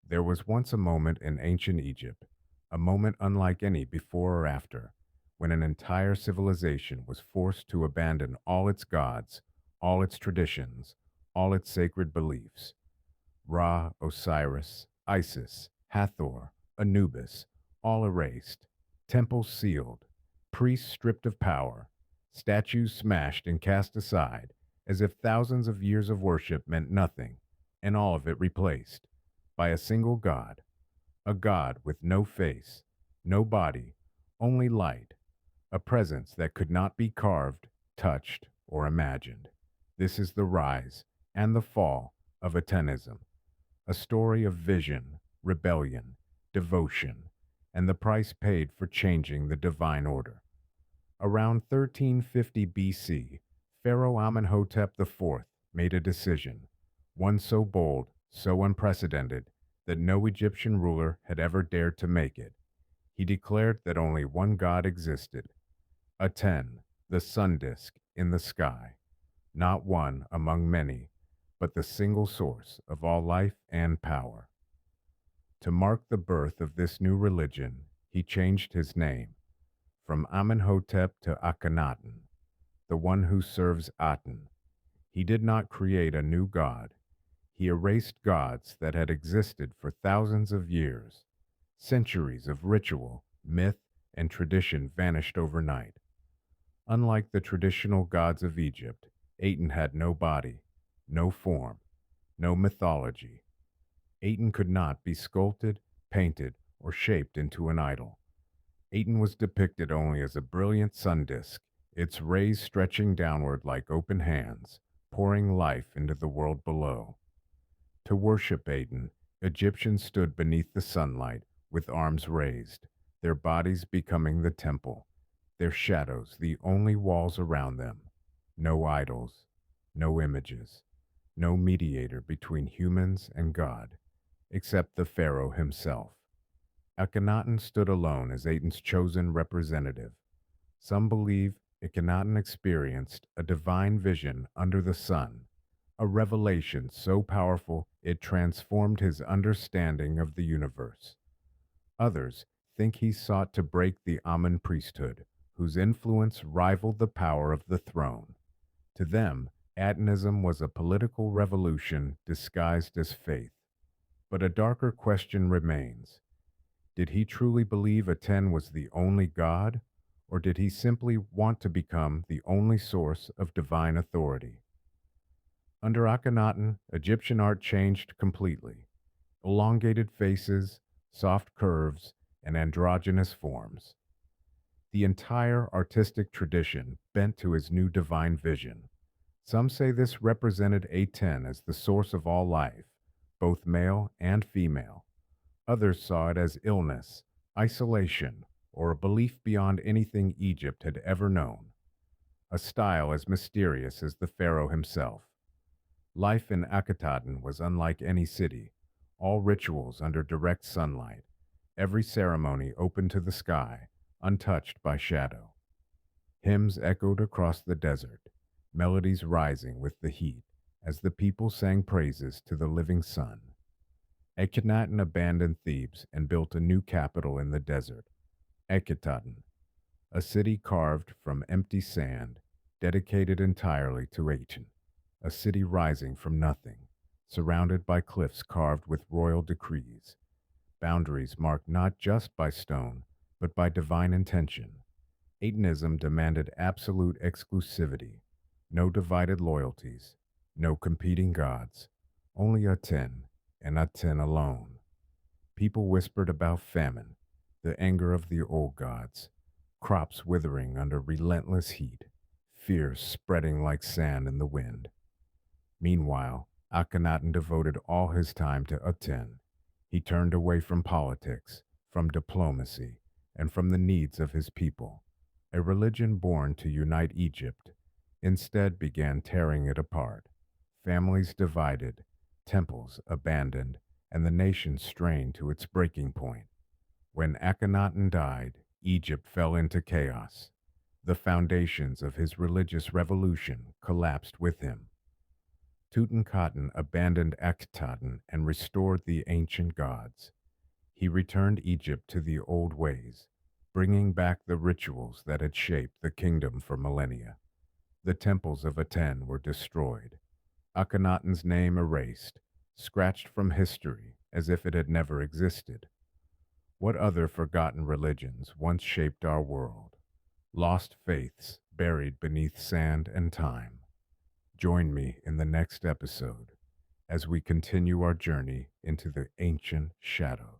There was once a moment in ancient Egypt, a moment unlike any before or after, when an entire civilization was forced to abandon all its gods, all its traditions, all its sacred beliefs. Ra, Osiris, Isis, Hathor, Anubis, all erased, temples sealed, priests stripped of power, statues smashed and cast aside, as if thousands of years of worship meant nothing, and all of it replaced by a single God, a God with no face, no body, only light, a presence that could not be carved, touched, or imagined. This is the rise and the fall of Atenism, a story of vision, rebellion, devotion, and the price paid for changing the divine order. Around 1350 BC, Pharaoh Amenhotep IV made a decision, one so bold, so unprecedented, that no Egyptian ruler had ever dared to make it. He declared that only one God existed, Aten, the sun disk in the sky, not one among many, but the single source of all life and power. To mark the birth of this new religion, he changed his name from Amenhotep to Akhenaten, the one who serves Aten. He did not create a new god. He erased gods that had existed for thousands of years. Centuries of ritual, myth, and tradition vanished overnight. Unlike the traditional gods of Egypt, Aten had no body, no form, no mythology. Aten could not be sculpted, painted, or shaped into an idol. Aten was depicted only as a brilliant sun disk, its rays stretching downward like open hands, pouring life into the world below. To worship Aten, Egyptians stood beneath the sunlight with arms raised, their bodies becoming the temple, their shadows the only walls around them. No idols, no images, no mediator between humans and God, except the pharaoh himself. Akhenaten stood alone as Aten's chosen representative. Some believe Akhenaten experienced a divine vision under the sun, a revelation so powerful it transformed his understanding of the universe. Others think he sought to break the Amen priesthood, whose influence rivaled the power of the throne. To them, Atenism was a political revolution disguised as faith. But a darker question remains. Did he truly believe Aten was the only God, or did he simply want to become the only source of divine authority? Under Akhenaten, Egyptian art changed completely. Elongated faces, soft curves, and androgynous forms. The entire artistic tradition bent to his new divine vision. Some say this represented Aten as the source of all life, both male and female. Others saw it as illness, isolation, or a belief beyond anything Egypt had ever known, a style as mysterious as the pharaoh himself. Life in Akhetaten was unlike any city, all rituals under direct sunlight, every ceremony open to the sky, untouched by shadow. Hymns echoed across the desert, melodies rising with the heat as the people sang praises to the living sun. Akhenaten abandoned Thebes and built a new capital in the desert, Akhetaten, a city carved from empty sand, dedicated entirely to Aten, a city rising from nothing, surrounded by cliffs carved with royal decrees, boundaries marked not just by stone, but by divine intention. Atenism demanded absolute exclusivity, no divided loyalties, no competing gods, only Aten and Aten alone. People whispered about famine, the anger of the old gods, crops withering under relentless heat, fears spreading like sand in the wind. Meanwhile, Akhenaten devoted all his time to Aten. He turned away from politics, from diplomacy, and from the needs of his people. A religion born to unite Egypt instead began tearing it apart. Families divided, temples abandoned, and the nation strained to its breaking point. When Akhenaten died, Egypt fell into chaos. The foundations of his religious revolution collapsed with him. Tutankhaten abandoned Akhenaten and restored the ancient gods. He returned Egypt to the old ways, bringing back the rituals that had shaped the kingdom for millennia. The temples of Aten were destroyed, Akhenaten's name erased, scratched from history as if it had never existed. What other forgotten religions once shaped our world? Lost faiths buried beneath sand and time. Join me in the next episode as we continue our journey into the ancient shadows.